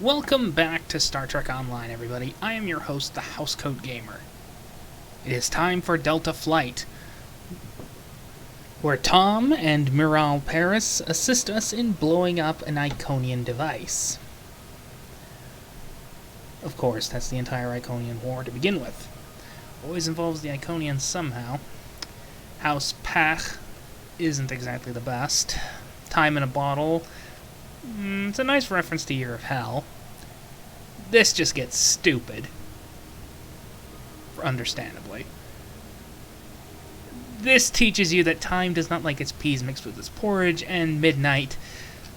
Welcome back to Star Trek Online, everybody. I am your host, the Housecoat Gamer. It is time for Delta Flight, where Tom and Miral Paris assist us in blowing up an Iconian device. Of course, that's the entire Iconian War to begin with. Always involves the Iconians somehow. House Pach isn't exactly the best. Time in a bottle. It's a nice reference to Year of Hell. This just gets stupid. Understandably. This teaches you that time does not like its peas mixed with its porridge, and midnight.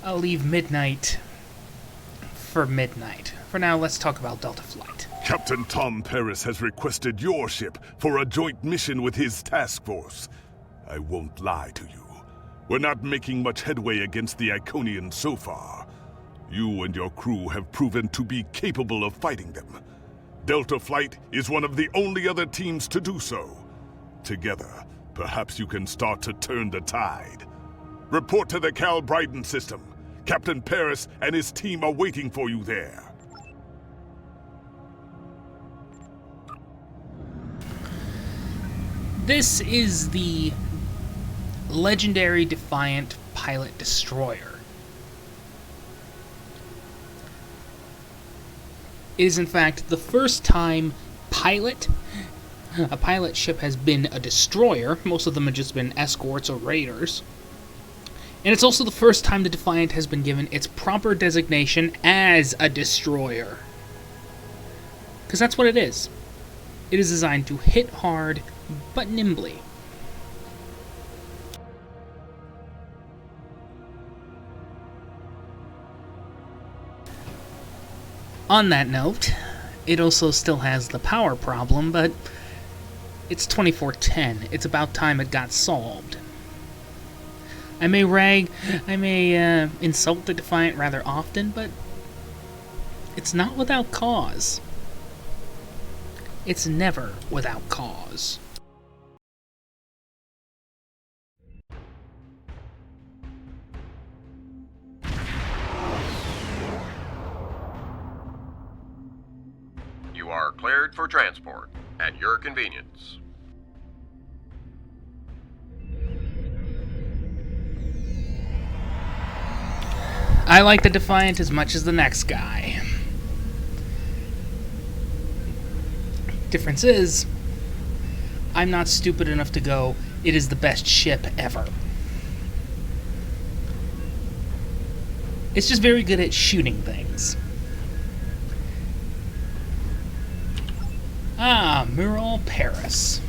I'll leave midnight for midnight. For now, let's talk about Delta Flight. Captain Tom Paris has requested your ship for a joint mission with his task force. I won't lie to you. We're not making much headway against the Iconians so far. You and your crew have proven to be capable of fighting them. Delta Flight is one of the only other teams to do so. Together, perhaps you can start to turn the tide. Report to the Cal Bryden system. Captain Paris and his team are waiting for you there. This is the legendary Defiant pilot destroyer. It is in fact the first time a pilot ship has been a destroyer. Most of them have just been escorts or raiders. And it's also the first time the Defiant has been given its proper designation as a destroyer. Because that's what it is. It is designed to hit hard, but nimbly. On that note, it also still has the power problem, but it's 2410. It's about time it got solved. I may insult the Defiant rather often, but it's not without cause. It's never without cause. You are cleared for transport at your convenience. I like the Defiant as much as the next guy. Difference is, I'm not stupid enough to go, it is the best ship ever. It's just very good at shooting things. Miral Paris.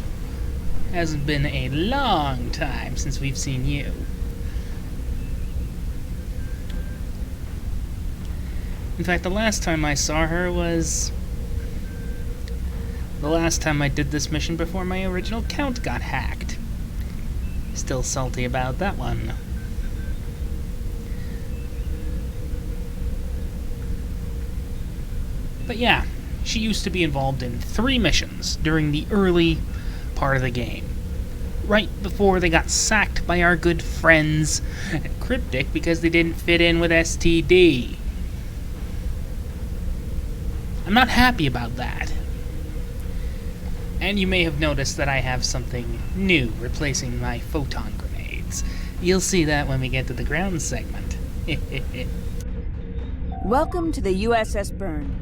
Hasn't been a long time since we've seen you. In fact, the last time I saw her was the last time I did this mission before my original account got hacked. Still salty about that one. But yeah, she used to be involved in 3 missions during the early part of the game. Right before they got sacked by our good friends at Cryptic because they didn't fit in with STD. I'm not happy about that. And you may have noticed that I have something new replacing my photon grenades. You'll see that when we get to the ground segment. Welcome to the USS Byrne.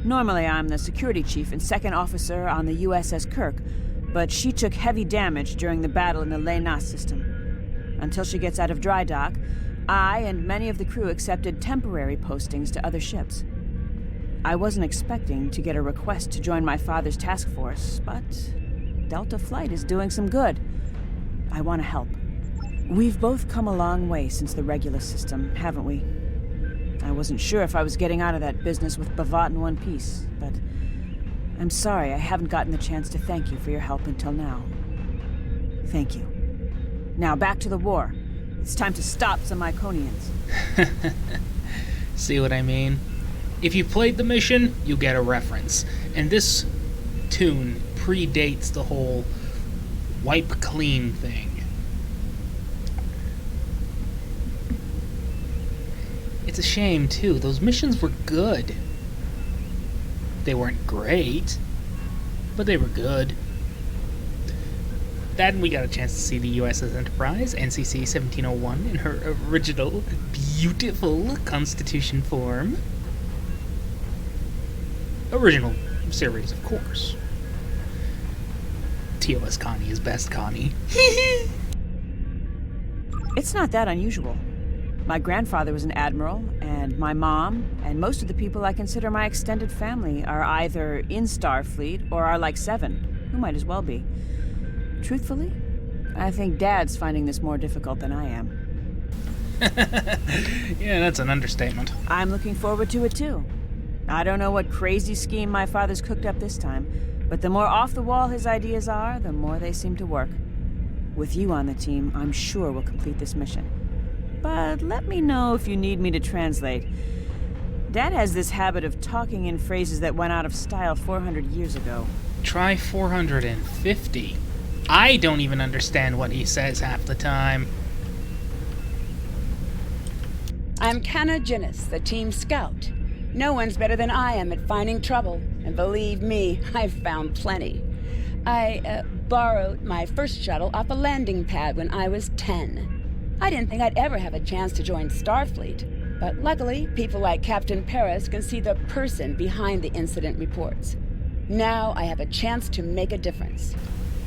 Normally I'm the security chief and second officer on the USS Kirk, but she took heavy damage during the battle in the Lena system. Until she gets out of dry dock, I and many of the crew accepted temporary postings to other ships. I wasn't expecting to get a request to join my father's task force, but Delta Flight is doing some good. I want to help. We've both come a long way since the Regulus system, haven't we? I wasn't sure if I was getting out of that business with Bavat in one piece, but I'm sorry I haven't gotten the chance to thank you for your help until now. Thank you. Now back to the war. It's time to stop some Iconians. See what I mean? If you played the mission, you get a reference. And this tune predates the whole wipe clean thing. It's a shame, too. Those missions were good. They weren't great, but they were good. Then we got a chance to see the USS Enterprise, NCC 1701, in her original, beautiful Constitution form. Original series, of course. TOS Connie is best Connie. It's not that unusual. My grandfather was an admiral, and my mom, and most of the people I consider my extended family, are either in Starfleet or are like Seven, who might as well be. Truthfully, I think Dad's finding this more difficult than I am. Yeah, that's an understatement. I'm looking forward to it, too. I don't know what crazy scheme my father's cooked up this time, but the more off-the-wall his ideas are, the more they seem to work. With you on the team, I'm sure we'll complete this mission. But let me know if you need me to translate. Dad has this habit of talking in phrases that went out of style 400 years ago. Try 450. I don't even understand what he says half the time. I'm Canna Ginnis, the team scout. No one's better than I am at finding trouble, and believe me, I've found plenty. I borrowed my first shuttle off a landing pad when I was 10. I didn't think I'd ever have a chance to join Starfleet, but luckily, people like Captain Paris can see the person behind the incident reports. Now I have a chance to make a difference.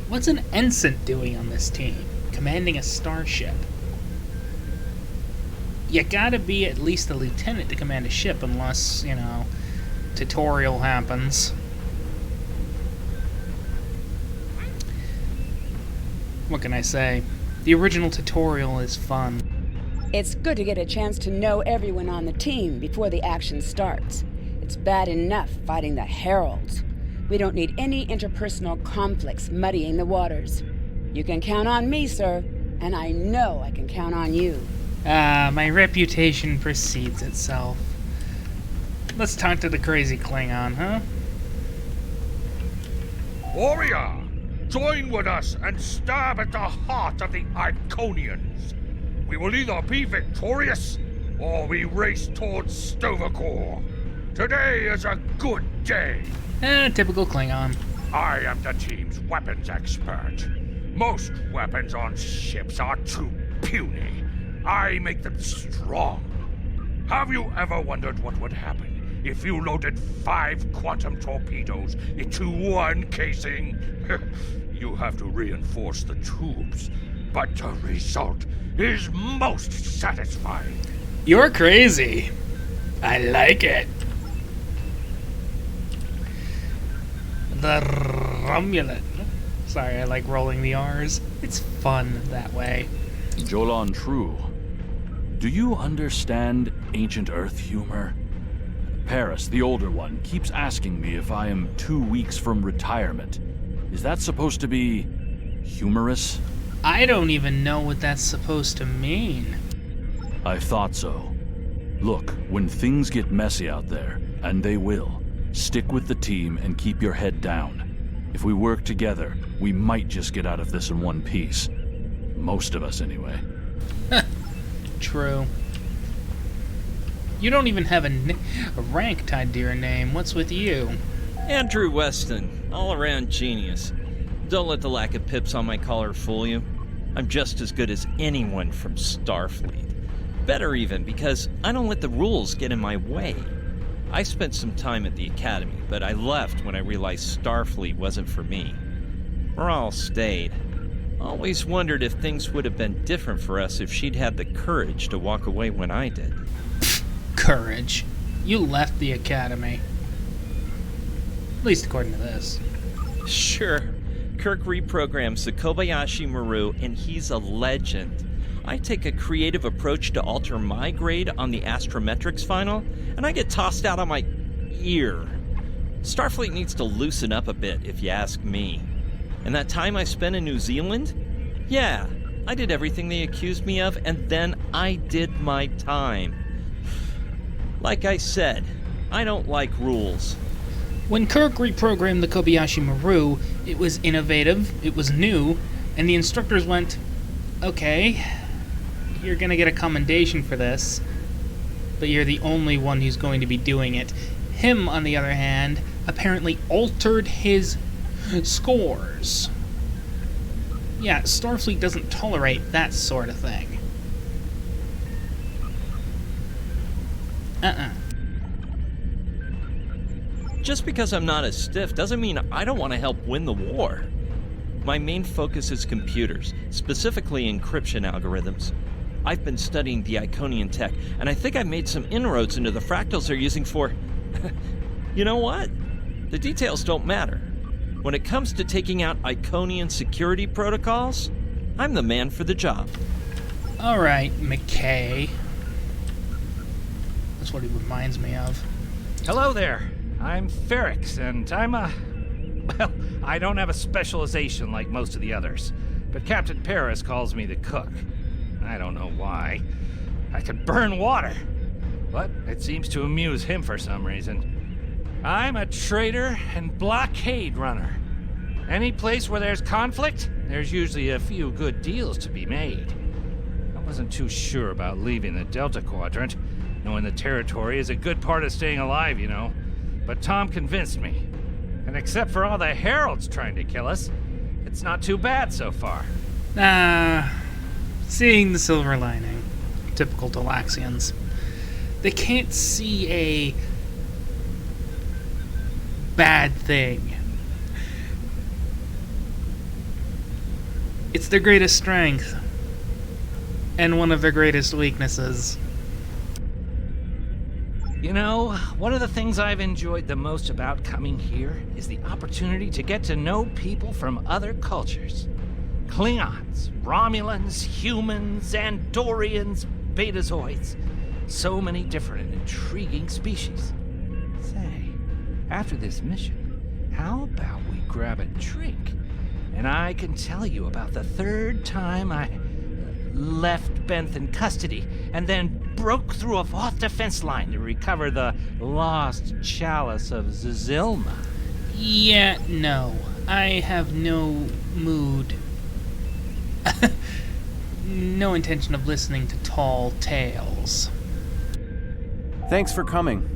What's an ensign doing on this team? Commanding a starship. You gotta be at least a lieutenant to command a ship unless, tutorial happens. What can I say? The original tutorial is fun. It's good to get a chance to know everyone on the team before the action starts. It's bad enough fighting the Heralds. We don't need any interpersonal conflicts muddying the waters. You can count on me, sir, and I know I can count on you. My reputation precedes itself. Let's talk to the crazy Klingon, huh? Warrior, join with us and stab at the heart of the Iconians. We will either be victorious, or we race towards Stovacor. Today is a good day. Typical Klingon. I am the team's weapons expert. Most weapons on ships are too puny. I make them strong. Have you ever wondered what would happen if you loaded 5 quantum torpedoes into one casing? You have to reinforce the tubes, but the result is most satisfying. You're crazy. I like it. The Romulan. Sorry, I like rolling the R's. It's fun that way. Jolan True, do you understand ancient Earth humor? Paris, the older one, keeps asking me if I am 2 weeks from retirement. Is that supposed to be humorous? I don't even know what that's supposed to mean. I thought so. Look, when things get messy out there, and they will, stick with the team and keep your head down. If we work together, we might just get out of this in one piece. Most of us, anyway. True. You don't even have a rank tied to your name. What's with you? Andrew Weston, all-around genius. Don't let the lack of pips on my collar fool you. I'm just as good as anyone from Starfleet. Better even, because I don't let the rules get in my way. I spent some time at the Academy, but I left when I realized Starfleet wasn't for me. Morale stayed. Always wondered if things would have been different for us if she'd had the courage to walk away when I did. Courage. You left the Academy. At least according to this. Sure. Kirk reprograms the Kobayashi Maru, and he's a legend. I take a creative approach to alter my grade on the astrometrics final, and I get tossed out on my ear. Starfleet needs to loosen up a bit, if you ask me. And that time I spent in New Zealand? Yeah, I did everything they accused me of, and then I did my time. Like I said, I don't like rules. When Kirk reprogrammed the Kobayashi Maru, it was innovative, it was new, and the instructors went, okay, you're gonna get a commendation for this. but you're the only one who's going to be doing it. Him, on the other hand, apparently altered his scores. Yeah, Starfleet doesn't tolerate that sort of thing. Just because I'm not as stiff doesn't mean I don't want to help win the war. My main focus is computers, specifically encryption algorithms. I've been studying the Iconian tech, and I think I've made some inroads into the fractals they're using for... You know what? The details don't matter. When it comes to taking out Iconian security protocols, I'm the man for the job. Alright, McKay. That's what he reminds me of. Hello there. I'm Ferrix, and well, I don't have a specialization like most of the others, but Captain Paris calls me the cook. I don't know why. I could burn water, but it seems to amuse him for some reason. I'm a trader and blockade runner. Any place where there's conflict, there's usually a few good deals to be made. I wasn't too sure about leaving the Delta Quadrant, knowing the territory is a good part of staying alive, you know. But Tom convinced me. And except for all the heralds trying to kill us, it's not too bad so far. Seeing the silver lining. Typical Delaxians. They can't see a bad thing. It's their greatest strength. And one of their greatest weaknesses. You know, one of the things I've enjoyed the most about coming here is the opportunity to get to know people from other cultures. Klingons, Romulans, humans, Andorians, Betazoids. So many different and intriguing species. Say, after this mission, how about we grab a drink? And I can tell you about the third time I left Benth in custody, and then broke through a Voth defense line to recover the lost chalice of Zazilma. Yeah, no. I have no mood. No intention of listening to tall tales. Thanks for coming.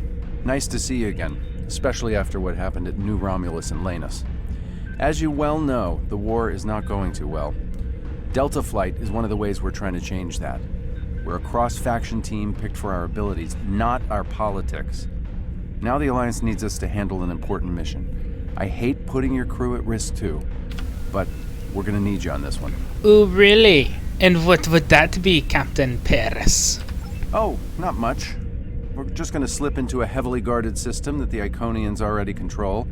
Nice to see you again, especially after what happened at New Romulus and Lanus. As you well know, the war is not going too well. Delta Flight is one of the ways we're trying to change that. We're a cross-faction team picked for our abilities, not our politics. Now the Alliance needs us to handle an important mission. I hate putting your crew at risk too, but we're gonna need you on this one. Oh, really? And what would that be, Captain Paris? Oh, not much. We're just gonna slip into a heavily guarded system that the Iconians already control,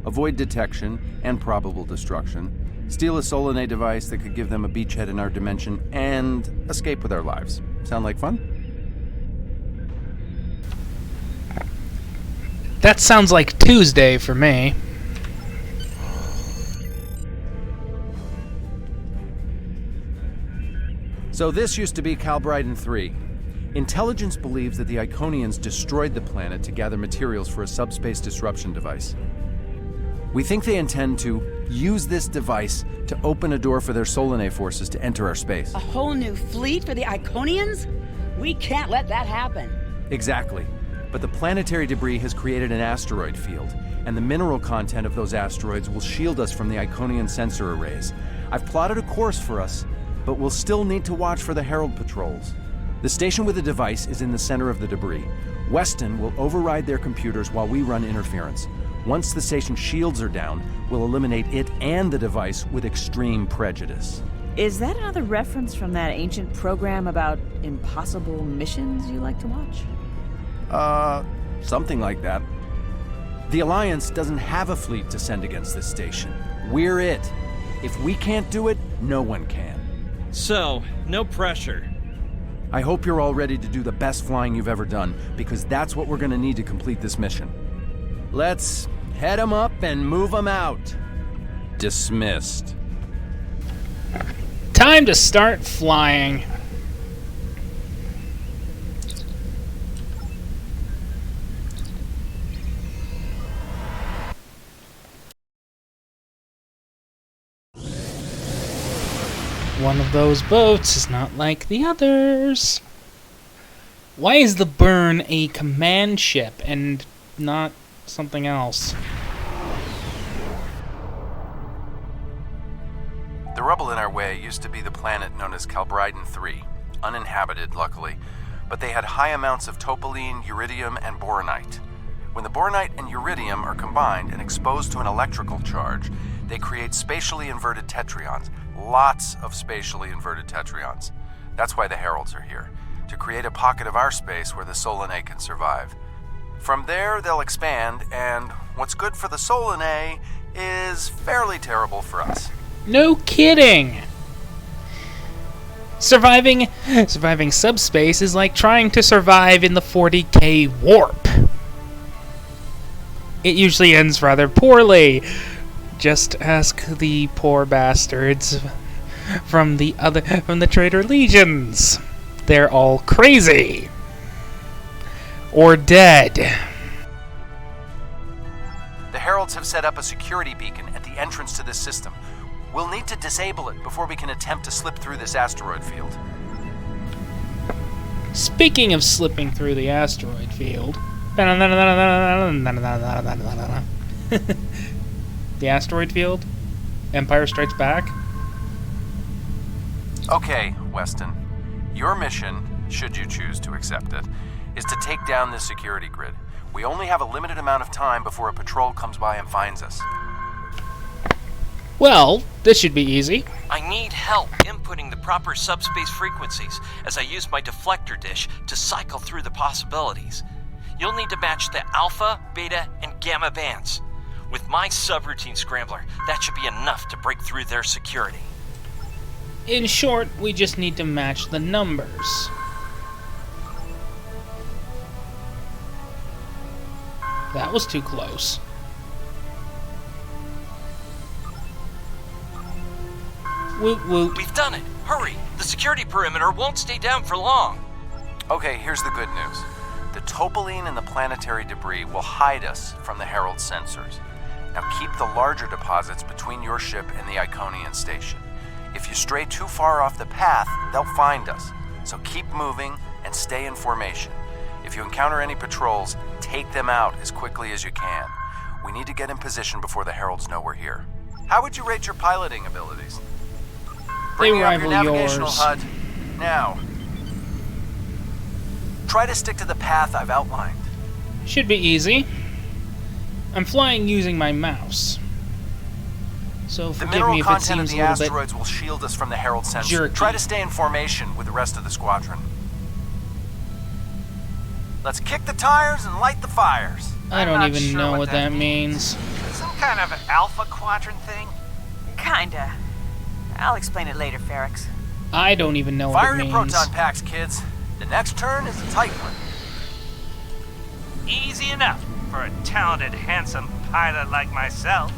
avoid detection and probable destruction, steal a Solanae device that could give them a beachhead in our dimension, and escape with our lives. Sound like fun? That sounds like Tuesday for me. So this used to be Calbriden 3. Intelligence believes that the Iconians destroyed the planet to gather materials for a subspace disruption device. We think they intend to use this device to open a door for their Solanae forces to enter our space. A whole new fleet for the Iconians? We can't let that happen. Exactly. But the planetary debris has created an asteroid field, and the mineral content of those asteroids will shield us from the Iconian sensor arrays. I've plotted a course for us, but we'll still need to watch for the Herald patrols. The station with the device is in the center of the debris. Weston will override their computers while we run interference. Once the station's shields are down, we'll eliminate it and the device with extreme prejudice. Is that another reference from that ancient program about impossible missions you like to watch? Something like that. The Alliance doesn't have a fleet to send against this station. We're it. If we can't do it, no one can. So, no pressure. I hope you're all ready to do the best flying you've ever done, because that's what we're gonna need to complete this mission. Let's head 'em up and move 'em out. Dismissed. Time to start flying. One of those boats is not like the others. Why is the Burn a command ship and not something else? The rubble in our way used to be the planet known as Calbryden 3, uninhabited, luckily, but they had high amounts of topaline, uridium, and boronite. When the boronite and uridium are combined and exposed to an electrical charge, they create spatially inverted tetraons, lots of spatially inverted tetraons. That's why the Heralds are here, to create a pocket of our space where the Solanae can survive. From there, they'll expand, and what's good for the Solanae is fairly terrible for us. No kidding! Surviving subspace is like trying to survive in the 40K warp. It usually ends rather poorly. Just ask the poor bastards from the Traitor Legions. They're all crazy. Or dead. The Heralds have set up a security beacon at the entrance to this system. We'll need to disable it before we can attempt to slip through this asteroid field. Speaking of slipping through the asteroid field... The asteroid field? Empire Strikes Back? Okay, Weston. Your mission, should you choose to accept it, is to take down this security grid. We only have a limited amount of time before a patrol comes by and finds us. Well, this should be easy. I need help inputting the proper subspace frequencies as I use my deflector dish to cycle through the possibilities. You'll need to match the alpha, beta, and gamma bands. With my subroutine scrambler, that should be enough to break through their security. In short, we just need to match the numbers. That was too close. Woot woot. We've done it! Hurry! The security perimeter won't stay down for long. Okay, here's the good news. The topaline and the planetary debris will hide us from the Herald sensors. Now keep the larger deposits between your ship and the Iconian station. If you stray too far off the path, they'll find us. So keep moving and stay in formation. If you encounter any patrols, take them out as quickly as you can. We need to get in position before the Heralds know we're here. How would you rate your piloting abilities? Bring me up your navigational HUD now. Try to stick to the path I've outlined. Should be easy. I'm flying using my mouse. So forgive me if it seems a little bit... The mineral content of the asteroids will shield us from the Herald sensor. Jerky. Try to stay in formation with the rest of the squadron. Let's kick the tires and light the fires. I don't even know what that means. Some kind of alpha quadrant thing? Kinda. I'll explain it later, Ferrix. I don't even know what Fire it means. your proton packs, kids. The next turn is a tight one. Easy enough for a talented, handsome pilot like myself.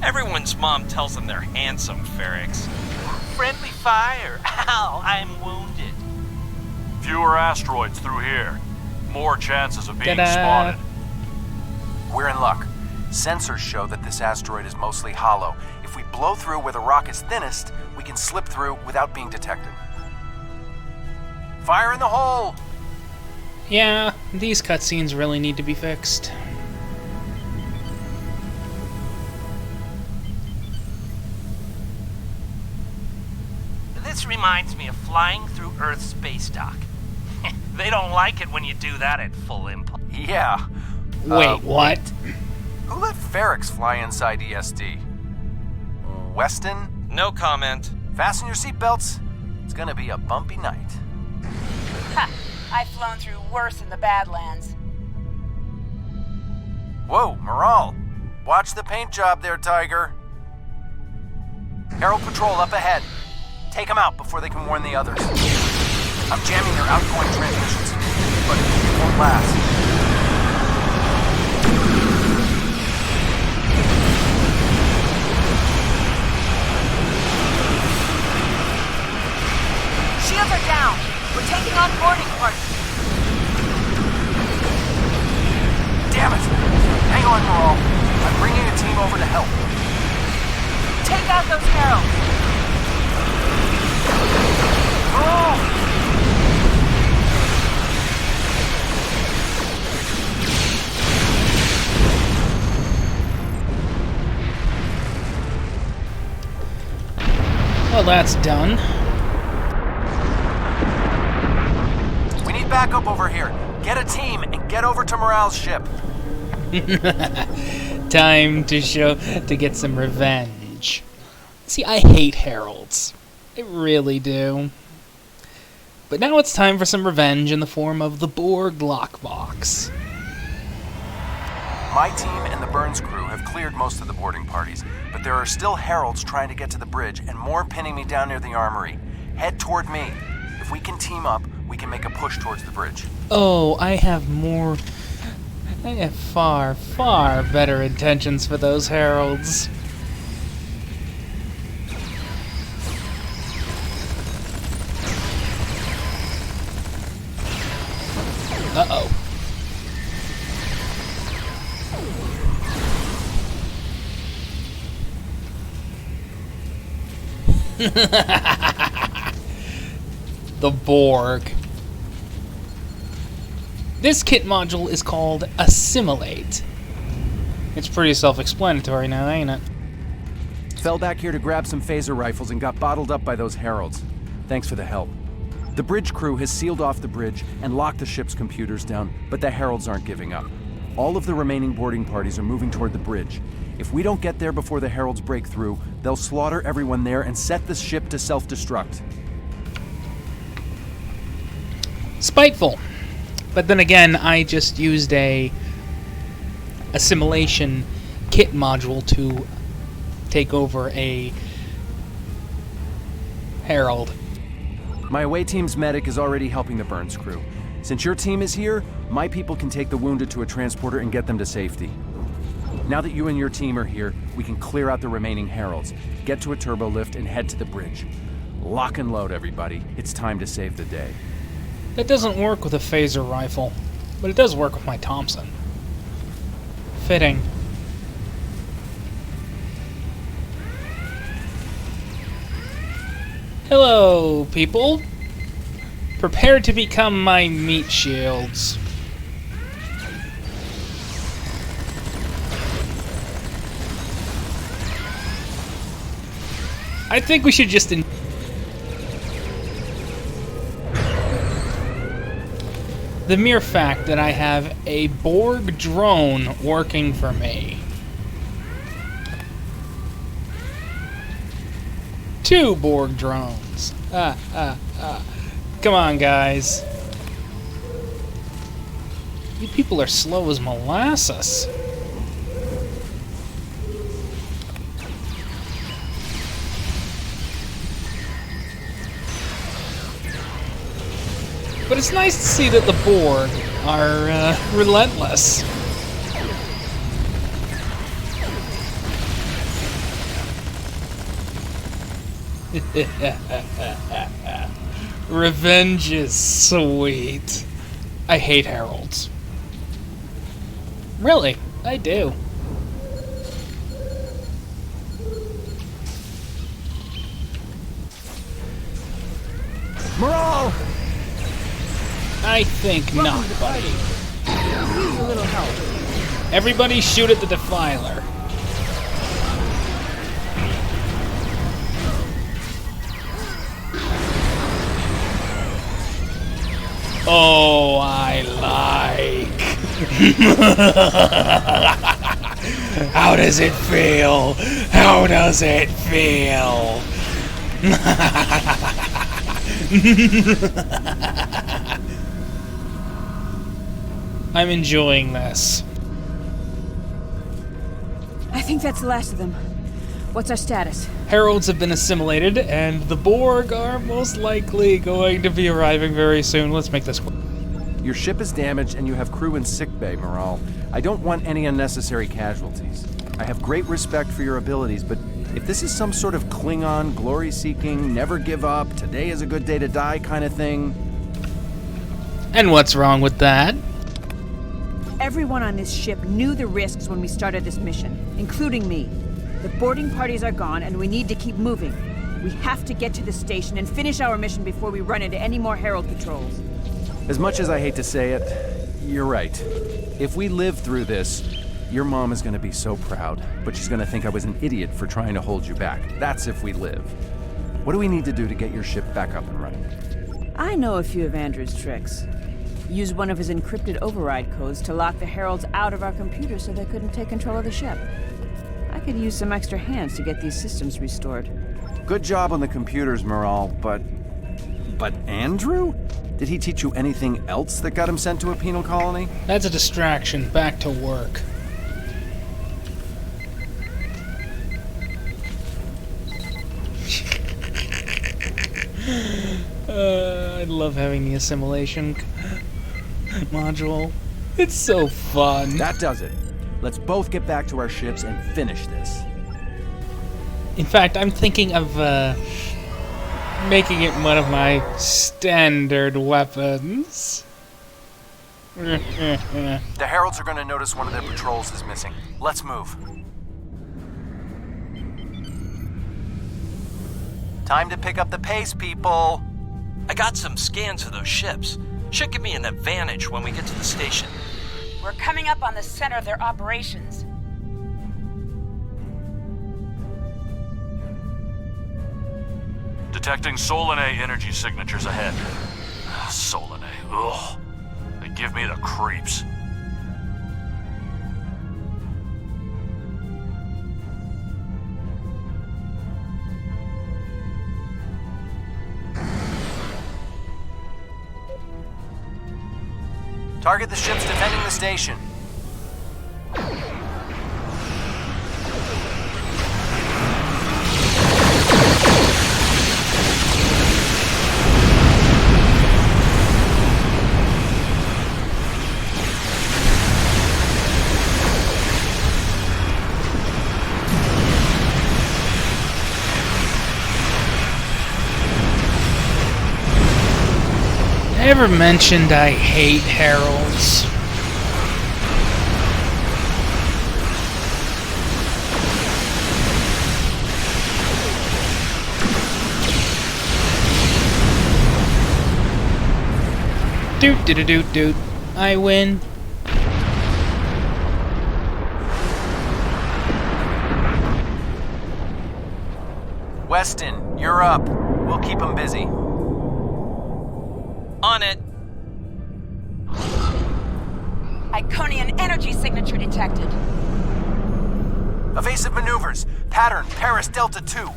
Everyone's mom tells them they're handsome, Ferrix. Friendly fire. Ow, I'm wounded. Fewer asteroids through here. More chances of being Ta-da. spotted. We're in luck. Sensors show that this asteroid is mostly hollow. If we blow through where the rock is thinnest, we can slip through without being detected. Fire in the hole! Yeah, these cutscenes really need to be fixed. This reminds me of flying through Earth's space dock. They don't like it when you do that at full impulse. Yeah. Wait, what? Who let Ferrix fly inside ESD? Weston? No comment. Fasten your seatbelts. It's gonna be a bumpy night. Ha! I've flown through worse in the Badlands. Whoa, Moral. Watch the paint job there, Tiger. Herald Patrol up ahead. Take them out before they can warn the others. I'm jamming their outgoing transmissions, but it won't last. Shields are down. We're taking on boarding party. Damn it! Hang on, Moral. I'm bringing a team over to help. Take out those Heralds. Moral! Well, that's done. We need backup over here. Get a team and get over to Morale's ship. Time to get some revenge. See, I hate heralds. I really do. But now it's time for some revenge in the form of the Borg lockbox. My team and the Burns crew have cleared most of the boarding parties, but there are still heralds trying to get to the bridge and more pinning me down near the armory. Head toward me. If we can team up, we can make a push towards the bridge. Oh, I have far, far better intentions for those heralds. Uh-oh. The Borg. This kit module is called Assimilate. It's pretty self-explanatory now, ain't it? Fell back here to grab some phaser rifles and got bottled up by those heralds. Thanks for the help. The bridge crew has sealed off the bridge and locked the ship's computers down, but the heralds aren't giving up. All of the remaining boarding parties are moving toward the bridge. If we don't get there before the heralds break through, they'll slaughter everyone there and set the ship to self-destruct. Spiteful. But then again, I just used a assimilation kit module to take over a herald. My away team's medic is already helping the Burns crew. Since your team is here, my people can take the wounded to a transporter and get them to safety. Now that you and your team are here, we can clear out the remaining heralds, get to a turbo lift, and head to the bridge. Lock and load, everybody. It's time to save the day. That doesn't work with a phaser rifle, but it does work with my Thompson. Fitting. Hello, people. Prepare to become my meat shields. I think we should just the mere fact that I have a Borg drone working for me. 2 Borg drones. Come on, guys. You people are slow as molasses. But it's nice to see that the Borg are relentless. Revenge is sweet. I hate heralds. Really, I do. Morale! I think not, buddy. Needs a little help. Everybody shoot at the Defiler. Oh, I like. How does it feel? How does it feel? I'm enjoying this. I think that's the last of them. What's our status? Heralds have been assimilated, and the Borg are most likely going to be arriving very soon. Let's make this quick. Your ship is damaged and you have crew in sickbay, Morale. I don't want any unnecessary casualties. I have great respect for your abilities, but if this is some sort of Klingon, glory-seeking, never give up, today is a good day to die kind of thing... And what's wrong with that? Everyone on this ship knew the risks when we started this mission, including me. The boarding parties are gone, and we need to keep moving. We have to get to the station and finish our mission before we run into any more Herald patrols. As much as I hate to say it, you're right. If we live through this, your mom is going to be so proud, but she's going to think I was an idiot for trying to hold you back. That's if we live. What do we need to do to get your ship back up and running? I know a few of Andrew's tricks. Use one of his encrypted override codes to lock the Heralds out of our computer so they couldn't take control of the ship. I could use some extra hands to get these systems restored. Good job on the computers, Moral, but Andrew? Did he teach you anything else that got him sent to a penal colony? That's a distraction. Back to work. I love having the assimilation module. It's so fun. That does it. Let's both get back to our ships and finish this. In fact, I'm thinking of making it one of my standard weapons. The Heralds are going to notice one of their patrols is missing. Let's move. Time to pick up the pace, people. I got some scans of those ships. Should give me an advantage when we get to the station. We're coming up on the center of their operations. Detecting Solanae energy signatures ahead. Solanae, ugh. They give me the creeps. Target the ships defending the station. I ever mentioned I hate heralds? Doot doot doot doot. I win. Weston, you're up. We'll keep them busy. On it. Iconian energy signature detected. Evasive maneuvers. Pattern, Paris Delta 2.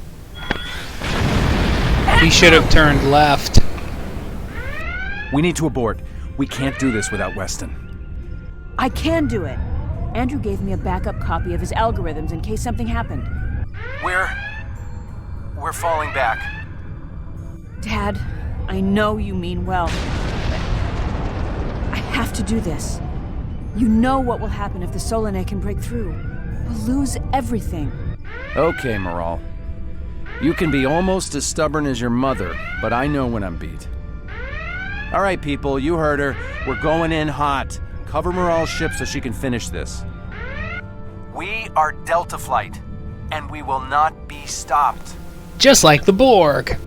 He should have turned left. We need to abort. We can't do this without Weston. I can do it. Andrew gave me a backup copy of his algorithms in case something happened. We're falling back. Dad, I know you mean well, but I have to do this. You know what will happen if the Solanae can break through. We'll lose everything. Okay, Moral. You can be almost as stubborn as your mother, but I know when I'm beat. All right, people, you heard her. We're going in hot. Cover Moral's ship so she can finish this. We are Delta Flight, and we will not be stopped. Just like the Borg.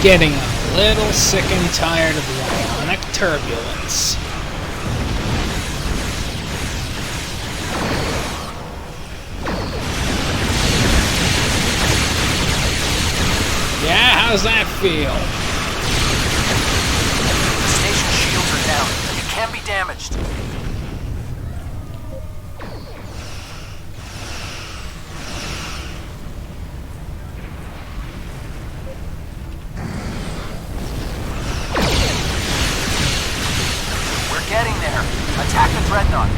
Getting a little sick and tired of the ionic turbulence. Yeah, how's that feel? Station shields are down. It can be damaged. Getting there. Attack the dreadnought.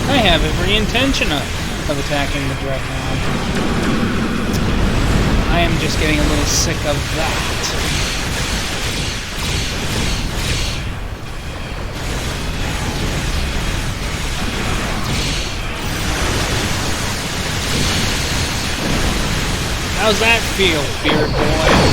I have every intention of attacking the dreadnought. I am just getting a little sick of that. How's that feel, beard boy?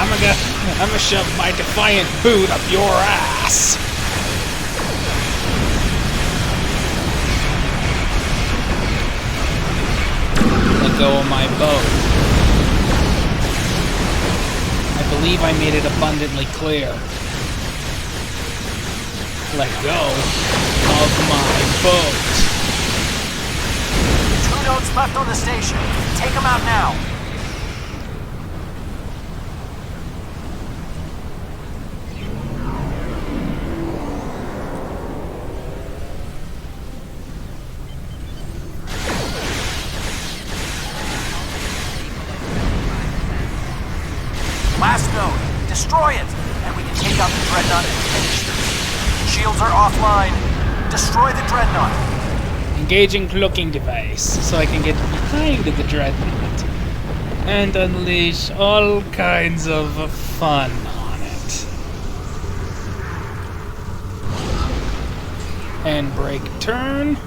I'm gonna shove my Defiant boot up your ass. Let go of my boat. I believe I made it abundantly clear. Let go of my boat. 2 notes left on the station. Take them out now. Last node. Destroy it, and we can take out the Dreadnought and finish this. Shields are offline. Destroy the Dreadnought. Engaging cloaking device, so I can get behind the Dreadnought and unleash all kinds of fun on it. And break turn.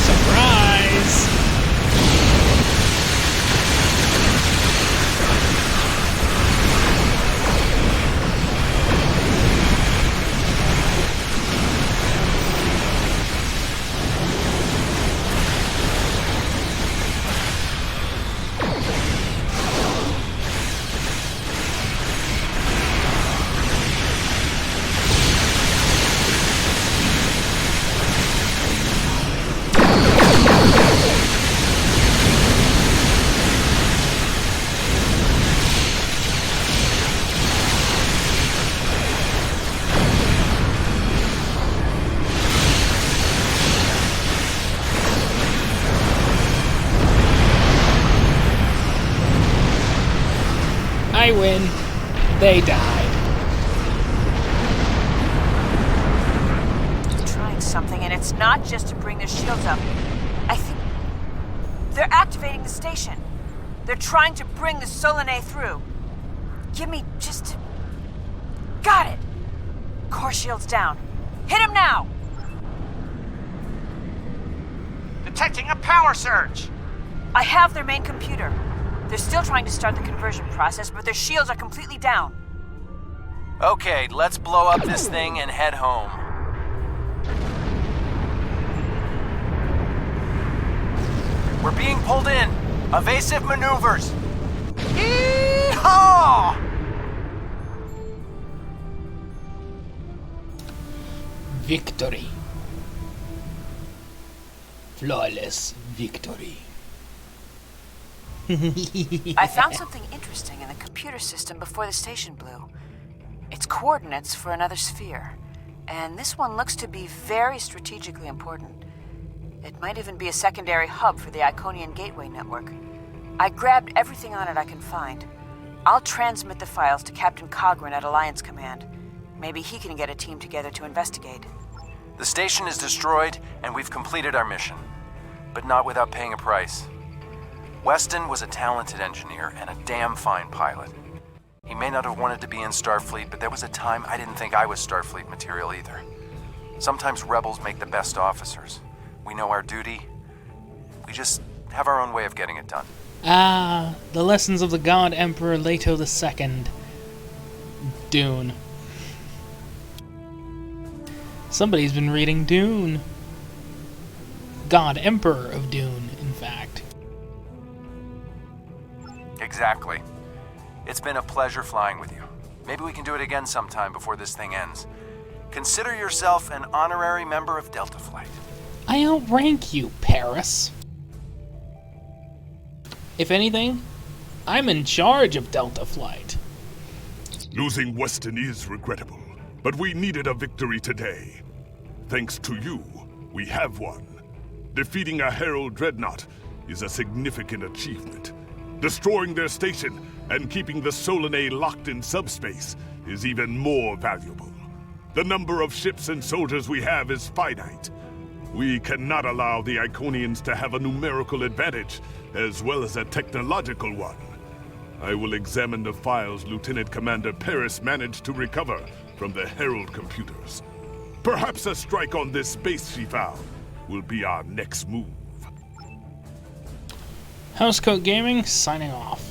Surprise! I win. They died. I'm trying something, and it's not just to bring their shields up. I think they're activating the station. They're trying to bring the Solanae through. Give me just... Got it! Core shields down. Hit him now! Detecting a power surge. I have their main computer. They're still trying to start the conversion process, but their shields are completely down. Okay, let's blow up this thing and head home. We're being pulled in. Evasive maneuvers. Yee-haw! Victory. Flawless victory. I found something interesting in the computer system before the station blew. It's coordinates for another sphere, and this one looks to be very strategically important. It might even be a secondary hub for the Iconian Gateway network. I grabbed everything on it I can find. I'll transmit the files to Captain Cogran at Alliance Command. Maybe he can get a team together to investigate. The station is destroyed, and we've completed our mission. But not without paying a price. Weston was a talented engineer and a damn fine pilot. He may not have wanted to be in Starfleet, but there was a time I didn't think I was Starfleet material either. Sometimes rebels make the best officers. We know our duty. We just have our own way of getting it done. Ah, the lessons of the God Emperor Leto II. Dune. Somebody's been reading Dune. God Emperor of Dune, in fact. Exactly. It's been a pleasure flying with you. Maybe we can do it again sometime before this thing ends. Consider yourself an honorary member of Delta Flight. I outrank you, Paris. If anything, I'm in charge of Delta Flight. Losing Weston is regrettable, but we needed a victory today. Thanks to you, we have one. Defeating a Herald Dreadnought is a significant achievement. Destroying their station and keeping the Solanae locked in subspace is even more valuable. The number of ships and soldiers we have is finite. We cannot allow the Iconians to have a numerical advantage, as well as a technological one. I will examine the files Lieutenant Commander Paris managed to recover from the Herald computers. Perhaps a strike on this base she found will be our next move. Housecoat Gaming signing off.